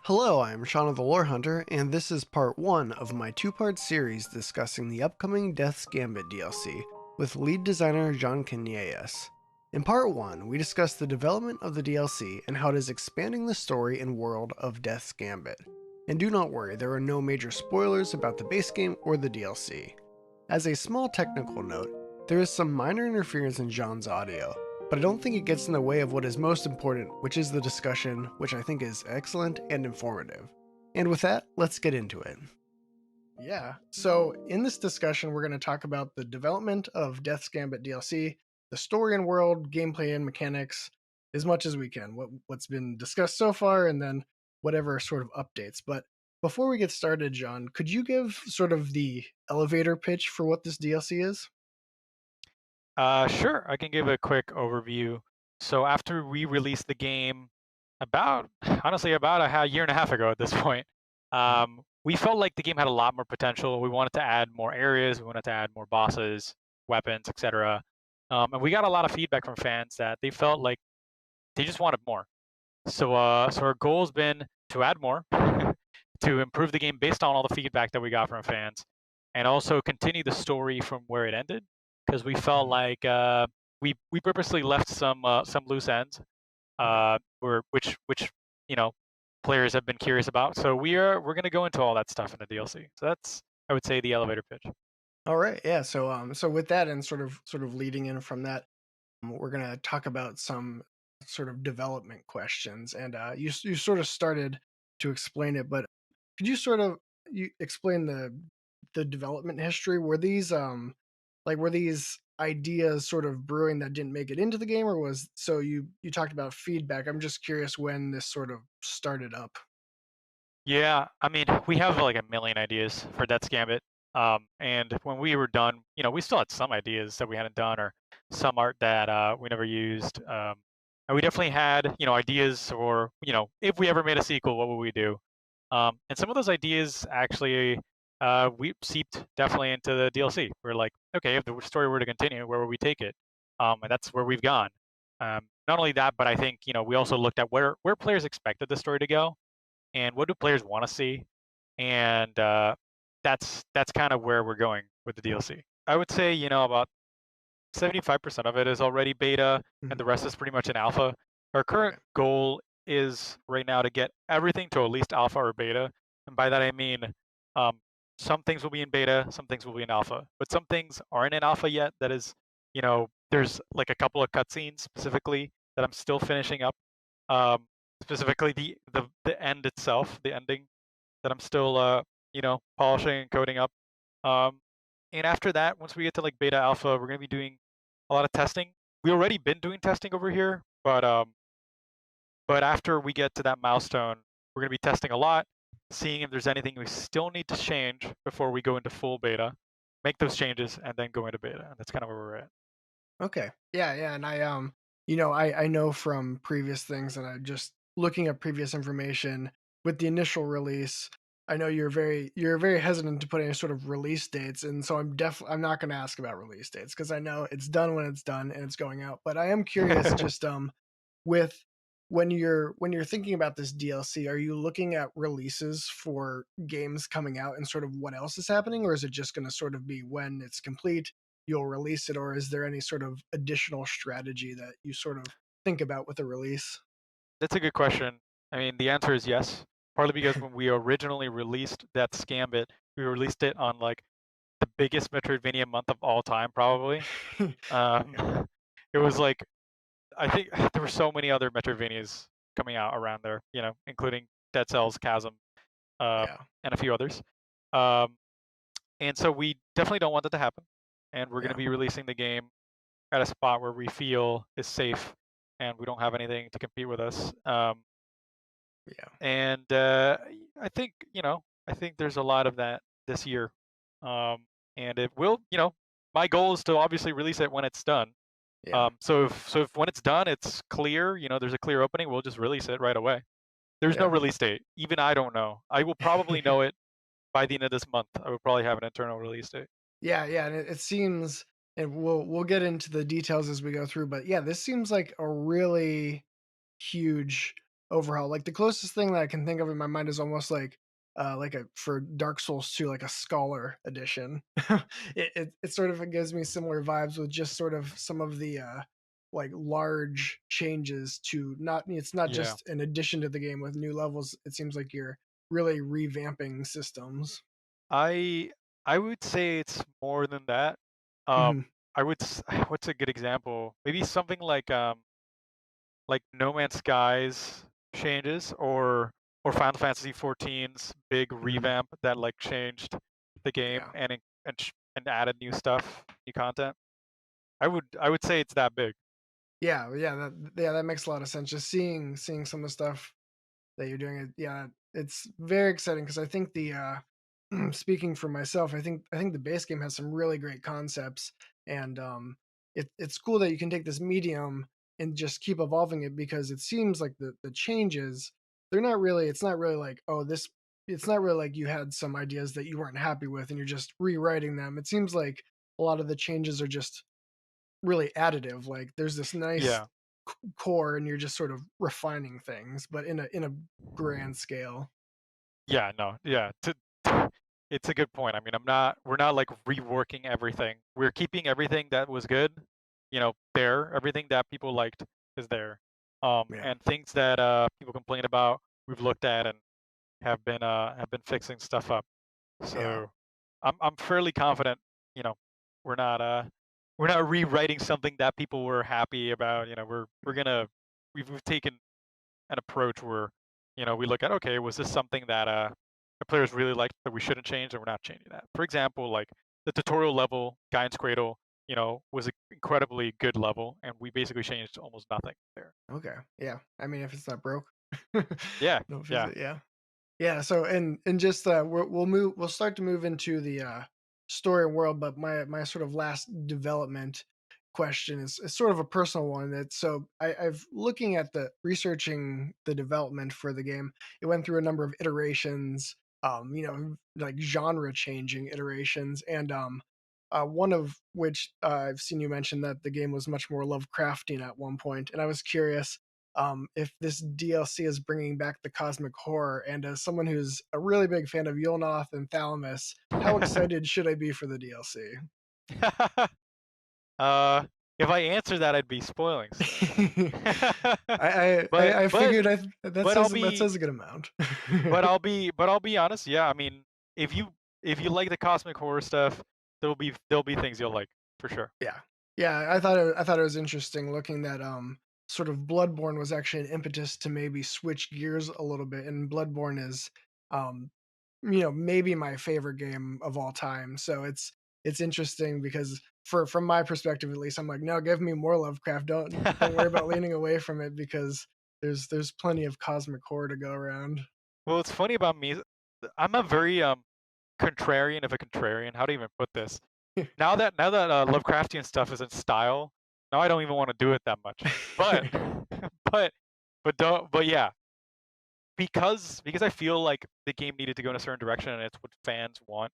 Hello, I'm Shauna the Lore Hunter, and this is part 1 of my two-part series discussing the upcoming Death's Gambit DLC with lead designer John Canellas. In part 1, we discussed the development of the DLC and how it is expanding the story and world of Death's Gambit. And do not worry, there are no major spoilers about the base game or the DLC. As a small technical note, there is some minor interference in John's audio, but I don't think it gets in the way of what is most important, which is the discussion, which I think is excellent and informative. And with that, let's get into it. Yeah, so in this discussion, we're going to talk about the development of Death's Gambit DLC, the story and world, gameplay, and mechanics, as much as we can, what's been discussed so far, and then whatever sort of updates. But before we get started, John, could you give sort of the elevator pitch for what this DLC is? Sure, I can give a quick overview. So after we released the game about, honestly, about a year and a half ago at this point, we felt like the game had a lot more potential. We wanted to add more areas, we wanted to add more bosses, weapons, etc. And we got a lot of feedback from fans that they felt like they just wanted more. So our goal has been to add more, to improve the game based on all the feedback that we got from fans, and also continue the story from where it ended, because we felt like we purposely left some loose ends, which you know players have been curious about. So we're gonna go into all that stuff in the DLC. So that's, I would say, the elevator pitch. All right, yeah. So with that and sort of leading in from that, we're gonna talk about some sort of development questions, and you sort of started to explain it, but could you sort of you explain the development history? Were these ideas sort of brewing that didn't make it into the game, or was so you talked about feedback? I'm just curious when this sort of started up. Yeah, I mean, we have like a million ideas for Death's Gambit. And when we were done, we still had some ideas that we hadn't done, or some art that we never used. And we definitely had, ideas for, if we ever made a sequel, what would we do? And some of those ideas actually we seeped definitely into the DLC. We're like, okay, if the story were to continue, where would we take it? And that's where we've gone. Not only that, but I think, we also looked at where players expected the story to go and what do players want to see, and that's kind of where we're going with the DLC. I would say about 75% of it is already beta, and the Mhm. rest is pretty much in alpha. Our current Okay. goal is right now to get everything to at least alpha or beta, and by that I mean um, some things will be in beta, some things will be in alpha, but some things aren't in alpha yet. That is, there's like a couple of cutscenes specifically that I'm still finishing up. Um, Specifically the end itself, the ending that I'm still polishing and coding up. Um, and after that, once we get to like beta alpha, we're gonna be doing a lot of testing. We already been doing testing over here, but after we get to that milestone, we're gonna be testing a lot, seeing if there's anything we still need to change before we go into full beta, make those changes, and then go into beta. And that's kind of where we're at. Okay. Yeah, yeah, and I know from previous things, and I just looking at previous information with the initial release. I know you're very hesitant to put any sort of release dates, and so I'm not going to ask about release dates because I know it's done when it's done and it's going out. But I am curious, just with when you're thinking about this DLC, are you looking at releases for games coming out and sort of what else is happening, or is it just going to sort of be when it's complete, you'll release it, or is there any sort of additional strategy that you sort of think about with a release? That's a good question. I mean, the answer is yes. Partly because when we originally released that Scambit, we released it on like the biggest Metroidvania month of all time, probably. Yeah, Um, it was like, I think there were so many other Metroidvanias coming out around there, including Dead Cells, Chasm, yeah, and a few others. Um, and so we definitely don't want that to happen. And we're going to yeah, be releasing the game at a spot where we feel is safe and we don't have anything to compete with us. yeah, And I think there's a lot of that this year. And it will, my goal is to obviously release it when it's done. yeah, So if when it's done, it's clear, there's a clear opening, we'll just release it right away. There's no yeah. release date. Even I don't know. I will probably know it by the end of this month. I will probably have an internal release date. Yeah, yeah, and it seems, and we'll get into the details as we go through, but yeah, this seems like a really huge overhaul. Like the closest thing that I can think of in my mind is almost like a for Dark Souls 2, like a scholar edition. It sort of gives me similar vibes with just sort of some of the like large changes to not it's not Yeah. just an addition to the game with new levels. It seems like you're really revamping systems. I I would say it's more than that. Um, Hmm. I would what's a good example? Maybe something like No Man's Skies changes or Final Fantasy 14's big Hmm. revamp that like changed the game Yeah. and added new stuff, new content. I would say it's that big. Yeah, that makes a lot of sense. Just seeing some of the stuff that you're doing it, yeah, it's very exciting because I think the speaking for myself, I think the base game has some really great concepts, and it's cool that you can take this medium and just keep evolving it because it seems like the changes they're not really it's not really like oh this it's not really like you had some ideas that you weren't happy with and you're just rewriting them. It seems like a lot of the changes are just really additive. Like there's this nice Yeah. core and you're just sort of refining things, but in a grand scale. Yeah, no, yeah. It's a good point. I mean, we're not like reworking everything. We're keeping everything that was good, there. Everything that people liked is there. Yeah. And things that people complain about, we've looked at and have been fixing stuff up. Yeah. So I'm fairly confident, you know, we're not uh we're not rewriting something that people were happy about. We've taken an approach where, we look at, okay, was this something that the players really liked that we shouldn't change, and we're not changing that. For example, like the tutorial level, Guidance Cradle, was an incredibly good level, and we basically changed almost nothing there. Okay. Yeah. I mean, if it's not broke, Yeah, don't fix yeah. it. Yeah. Yeah. So, and just we'll start to move into the story and world, but my sort of last development question is sort of a personal one. That so I've looking at the researching the development for the game. It went through a number of iterations, like genre changing iterations, and one of which I've seen you mention that the game was much more Lovecraftian at one point, and I was curious if this DLC is bringing back the cosmic horror. And as someone who's a really big fan of Yulnoth and Thalamus, how excited should I be for the DLC? uh, if I answer that, I'd be spoiling stuff. but I but figured but I'll that be says a good amount. but I'll be honest. Yeah, I mean, if you like the cosmic horror stuff, there'll be things you'll like for sure. Yeah. Yeah, I thought it was interesting looking that sort of Bloodborne was actually an impetus to maybe switch gears a little bit, and Bloodborne is um maybe my favorite game of all time. So it's interesting because from my perspective at least, I'm like, no, give me more Lovecraft. Don't worry about leaning away from it because there's plenty of cosmic horror to go around. Well, what's funny about me is I'm a very contrarian of a contrarian. How to even put this? Now that Lovecraftian stuff is in style, now I don't even want to do it that much. But but but yeah, because I feel like the game needed to go in a certain direction and it's what fans want.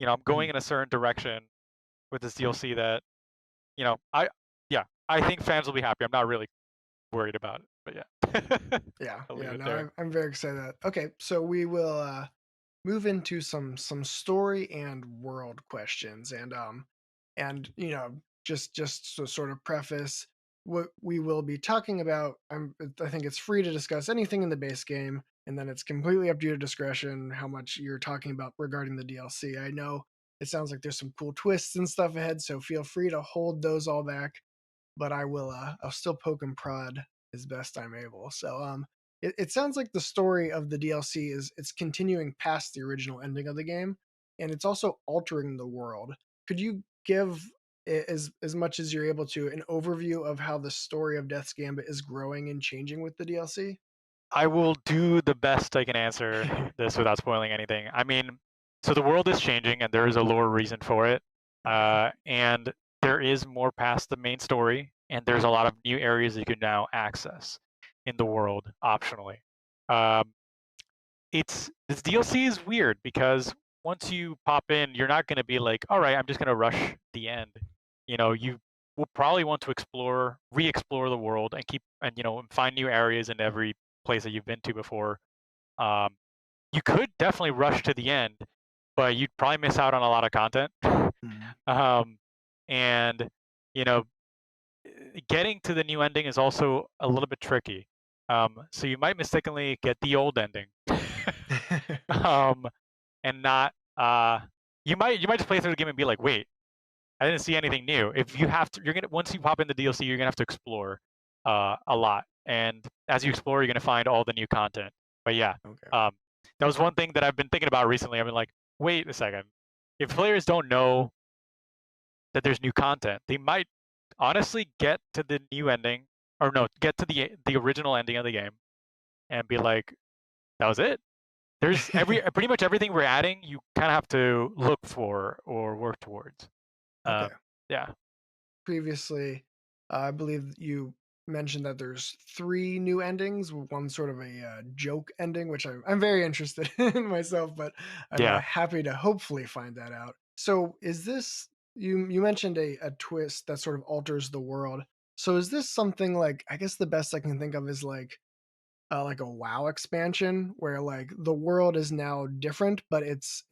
I'm going Mhm. in a certain direction with this DLC that I yeah, I think fans will be happy. I'm not really worried about it, but yeah, Yeah, I'll leave yeah, it no, there. I'm very excited. Okay, so we will move into some story and world questions, and just to sort of preface what we will be talking about. I think it's free to discuss anything in the base game, and then it's completely up to your discretion how much you're talking about regarding the DLC. I know it sounds like there's some cool twists and stuff ahead, so feel free to hold those all back, but I'll still poke and prod as best I'm able. So it sounds like the story of the DLC is it's continuing past the original ending of the game, and it's also altering the world. Could you give as much as you're able to an overview of how the story of Death's Gambit is growing and changing with the DLC? I will do the best I can answer this without spoiling anything. I mean, so the world is changing and there is a lore reason for it. Okay. And there is more past the main story, and there's a lot of new areas you can now access in the world optionally. Um, it's this DLC is weird because once you pop in, you're not going to be like, all right, I'm just going to rush the end. You will probably want to re-explore the world and find new areas in every place that you've been to before. Um, you could definitely rush to the end, but you'd probably miss out on a lot of content. Mm. um, and you know, getting to the new ending is also a little bit tricky. So you might mistakenly get the old ending, um, and not. You might just play through the game and be like, wait, I didn't see anything new. If you have to, you're gonna once you pop in the DLC, you're gonna have to explore a lot, and as you explore, you're gonna find all the new content. But yeah, Okay. um, that was one thing that I've been thinking about recently. I've been like, wait a second, if players don't know that there's new content, they might honestly get to the new ending, or no, get to the original ending of the game, and be like, that was it. There's pretty much everything we're adding, you kind of have to look for or work towards. Okay. Um, yeah. Previously, I believe you mentioned that there's 3 new endings, one sort of a, joke ending, which I'm very interested in myself, but I'm, Yeah. happy to hopefully find that out. So, is this you mentioned a twist that sort of alters the world. So, is this something like I guess the best I can think of is like a WoW expansion where like the world is now different, but it's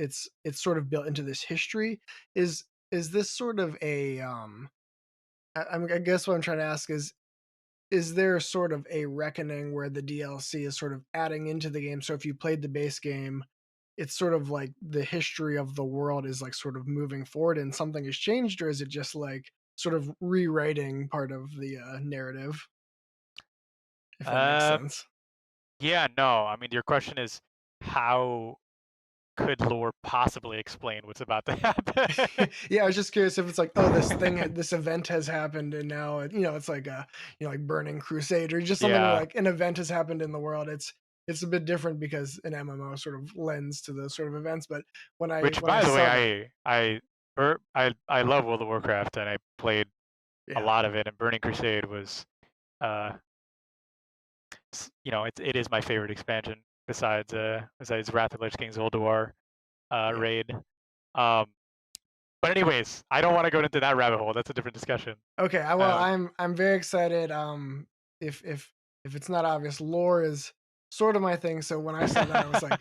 sort of built into this history. Is this sort of a I guess what I'm trying to ask is there sort of a reckoning where the DLC is sort of adding into the game? So if you played the base game, it's sort of like the history of the world is like sort of moving forward and something has changed, or is it just like sort of rewriting part of the narrative, if that makes Um, sense? yeah, no. I mean, your question is how could lore possibly explain what's about to happen? Yeah, I was just curious if it's like, oh, this event has happened, and now it's like a like Burning Crusade, or just something where Yeah, like an event has happened in the world. It's a bit different because an MMO sort of lends to those sort of events. But which, when I by the saw that, way, I love World of Warcraft, and I played a yeah, lot of it. And Burning Crusade was, uh, it is my favorite expansion besides Wrath of Lich King's Ulduar yeah. raid. Um, but anyways, I don't want to go into that rabbit hole. That's a different discussion. Okay, well, Um, I'm very excited. If if it's not obvious, lore is sort of my thing. So when I saw that, I was like,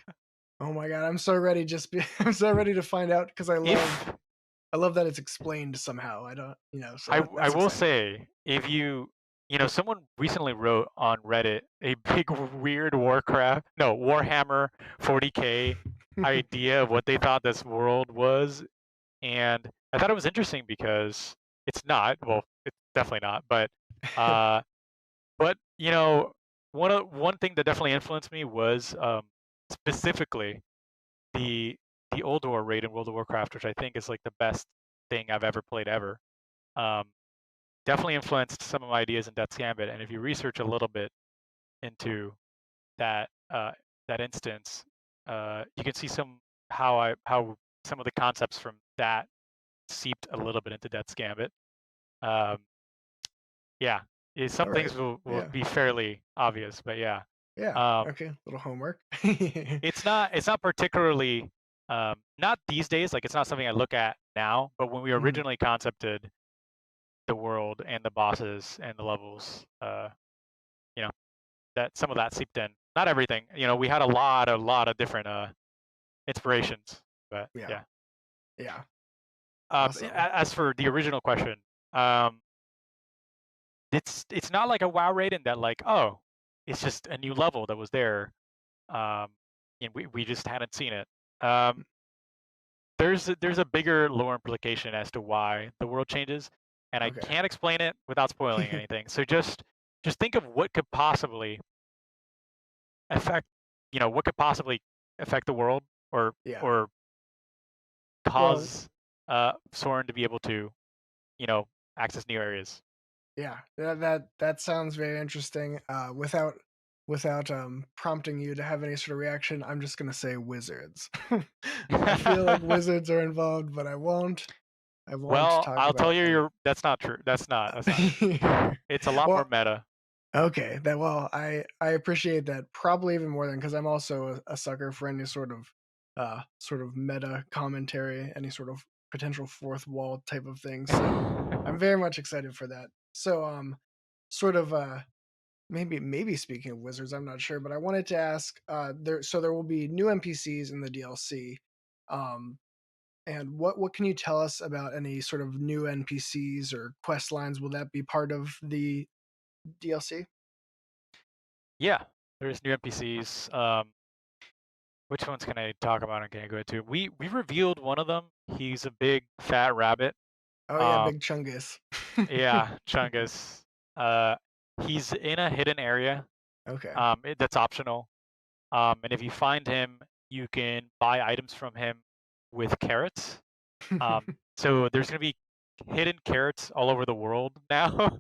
oh my god, I'm so ready. I'm so ready to find out because if I love that it's explained somehow. I don't, so I that's will exciting. say, if someone recently wrote on Reddit a big weird Warhammer 40K idea of what they thought this world was, and I thought it was interesting because it's not. Well, it's definitely not. Uh, but one thing that definitely influenced me was specifically the the Old War raid in World of Warcraft, which I think is like the best thing I've ever played ever. Um, Definitely influenced some of my ideas in Death's Gambit. And if you research a little bit into that that instance, you can see how some of the concepts from that seeped a little bit into Death's Gambit. Um, yeah, some All right. things will Yeah. be fairly obvious, but yeah, Yeah. um, Okay. Little homework. it's not particularly not these days. Like it's not something I look at now, but when we Mhm. originally concepted the world and the bosses and the levels, you know, that some of that seeped in. Not everything. We had a lot of different inspirations, but Yeah. yeah. Yeah. Awesome. As for the original question, um, it's not like a WoW raid in that like, oh, it's just a new level that was there, um, and we just hadn't seen it. Um, there's a bigger lore implication as to why the world changes, and I Okay. can't explain it without spoiling anything. So just think of what could possibly affect, what could possibly affect the world, or Yeah. or Well, cause Soren to be able to, access new areas. yeah. That sounds very interesting. Without prompting you to have any sort of reaction, I'm just gonna say wizards. I feel like wizards are involved, but I won't Well, talk I'll tell about you, any. that's not true. That's not true. It's a lot more Well, meta. okay, I appreciate that probably even more than because I'm also a sucker for any sort of meta commentary, any sort of potential fourth wall type of thing. So I'm very much excited for that. So sort of maybe speaking of wizards, I'm not sure, but I wanted to ask. There will be new NPCs in the DLC. Um, and what can you tell us about any sort of new NPCs or quest lines? Will that be part of the DLC? Yeah, there's new NPCs. Which ones can I talk about and can I go into? We revealed one of them. He's a big fat rabbit. Oh yeah, Um, Big Chungus. yeah, Chungus. Uh, he's in a hidden area. Okay. That's optional. And if you find him, you can buy items from him with carrots. Um, so there's gonna be hidden carrots all over the world now.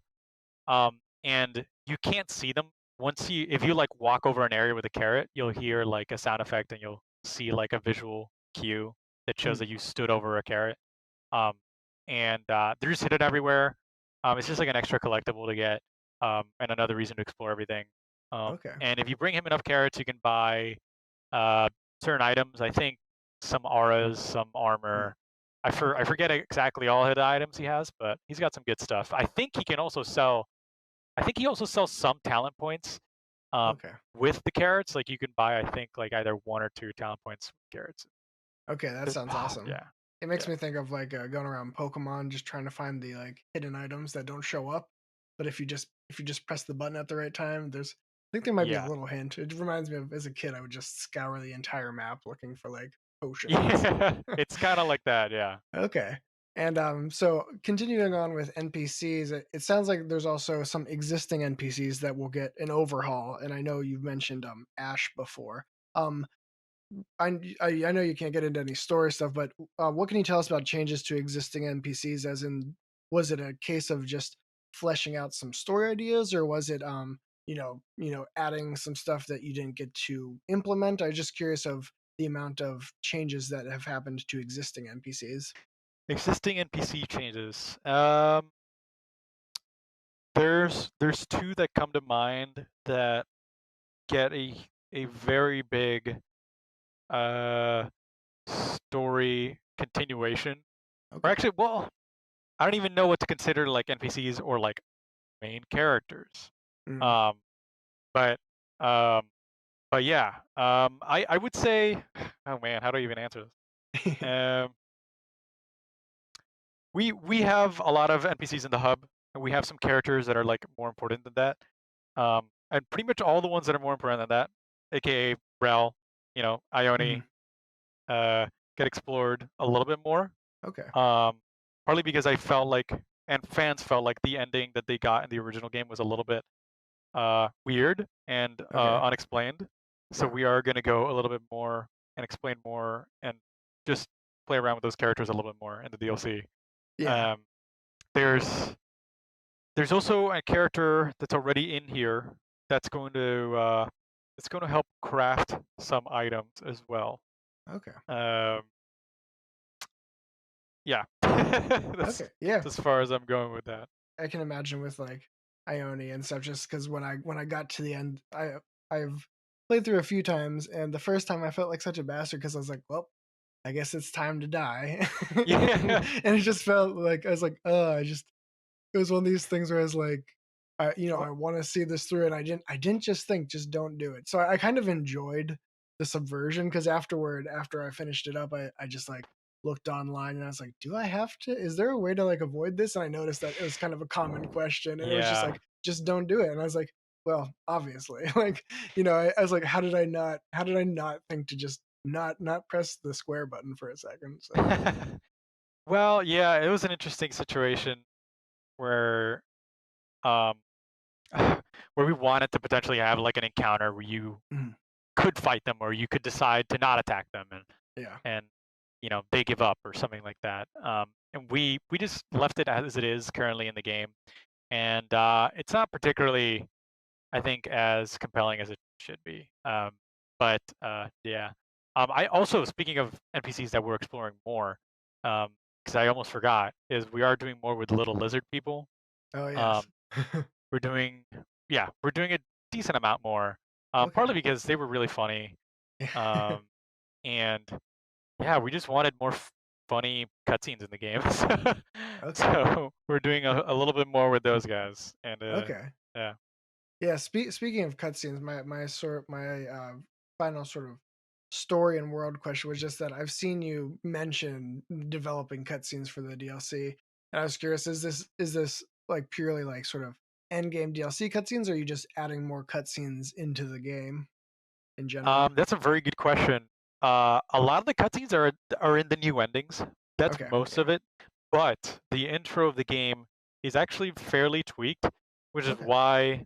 And you can't see them. If you like walk over an area with a carrot, you'll hear like a sound effect and you'll see like a visual cue that shows Mm, that you stood over a carrot. Um, and they're just hidden everywhere. It's just like an extra collectible to get, and another reason to explore everything. okay. And if you bring him enough carrots, you can buy uh, certain items. I think some auras, some Mm, armor. I okay. forget exactly all the items he has, but he's got some good stuff. I think he also sells some talent points um, Okay. with the carrots. Like you can buy, I think, like either 1 or 2 talent points with carrots. Okay, that sounds awesome. Yeah, It makes yeah, me think of like going around Pokemon, just trying to find the like hidden items that don't show up. But if you just press the button at the right time, I think there might be a yeah, little hint. It reminds me of as a kid, I would just scour the entire map looking for like potions. yeah. It's kind of like that. Yeah. Okay. And so continuing on with NPCs, it sounds like there's also some existing NPCs that will get an overhaul. And I know you've mentioned Ash before. Um, I know you can't get into any story stuff, but what can you tell us about changes to existing NPCs? As in, was it a case of just fleshing out some story ideas, or was it adding some stuff that you didn't get to implement? I'm just curious of the amount of changes that have happened to existing NPCs. Existing NPC changes. There's two that come to mind that get a very big uh story continuation. Or Okay. actually, well, I don't even know what to consider like NPCs or like main characters. Mm. Um, but um, but yeah, I would say, oh man, how do I even answer this? We have a lot of NPCs in the hub, and we have some characters that are like more important than that. And pretty much all the ones that are more important than that, aka Rel, Mhm. Ione, uh, get explored a little bit more. Okay. Um, Partly because I felt like, and fans felt like the ending that they got in the original game was a little bit weird and Okay. unexplained. So Yeah. we are going to go a little bit more and explain more and just play around with those characters a little bit more in the DLC. Yeah. Um, there's there's also a character that's already in here that's going to help craft some items as well. Okay. Um, yeah, that's Okay. Yeah. as far as I'm going with that. I can imagine with like Ione and stuff, just because when I got to the end, I've played through a few times, and the first time I felt like such a bastard because I was like, well, I guess it's time to die, Yeah, and it just felt like I was like, I just it was one of these things where I was like, well, I want to see this through, and I didn't just think, just don't do it. So I kind of enjoyed the subversion because after I finished it up, I just like looked online and I was like, do I have to? Is there a way to like avoid this? And I noticed that it was kind of a common question, and it was just yeah. like, just don't do it. And I was like, well, obviously, like I was like, how did I not think to just not press the square button for a second? So Well, yeah, it was an interesting situation where um where we wanted to potentially have like an encounter where you mhm, could fight them or you could decide to not attack them yeah, and they give up or something like that. And we just left it as it is currently in the game, and it's not particularly, I think, as compelling as it should be. But yeah. I also, speaking of NPCs that we're exploring more, because I almost forgot, is we are doing more with little lizard people. oh Um, yes, we're doing, yeah, we're doing a decent amount more. okay. Partly because they were really funny, um, and yeah, we just wanted more funny cutscenes in the game. Okay. So we're doing a little bit more with those guys, and Okay. yeah. Yeah, speaking of cutscenes, my final sort of story and world question was just that I've seen you mention developing cutscenes for the DLC, and I was curious: is this like purely like sort of end game DLC cutscenes, or are you just adding more cutscenes into the game in general? That's a very good question. A lot of the cutscenes are in the new endings. That's Okay, most of it. But the intro of the game is actually fairly tweaked, okay, which is why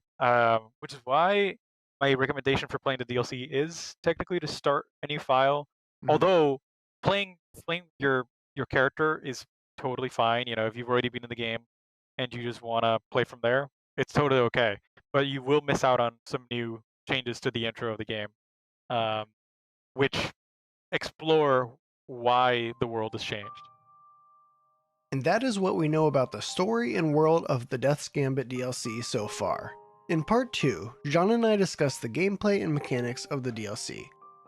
my recommendation for playing the DLC is technically to start a new file. mhm, Although playing your character is totally fine. You know, if you've already been in the game and you just want to play from there, it's totally okay. But you will miss out on some new changes to the intro of the game, okay. um, which explore why the world has changed. And that is what we know about the story and world of the Death's Gambit DLC so far. In part 2, John and I discuss the gameplay and mechanics of the DLC,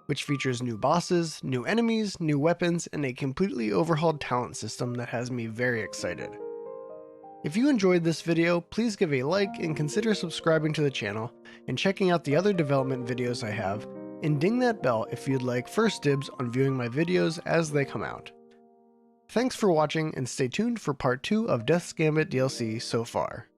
which features new bosses, new enemies, new weapons, and a completely overhauled talent system that has me very excited. If you enjoyed this video, please give a like and consider subscribing to the channel and checking out the other development videos I have, and ding that bell if you'd like first dibs on viewing my videos as they come out. Thanks for watching and stay tuned for part 2 of Death's Gambit DLC so far.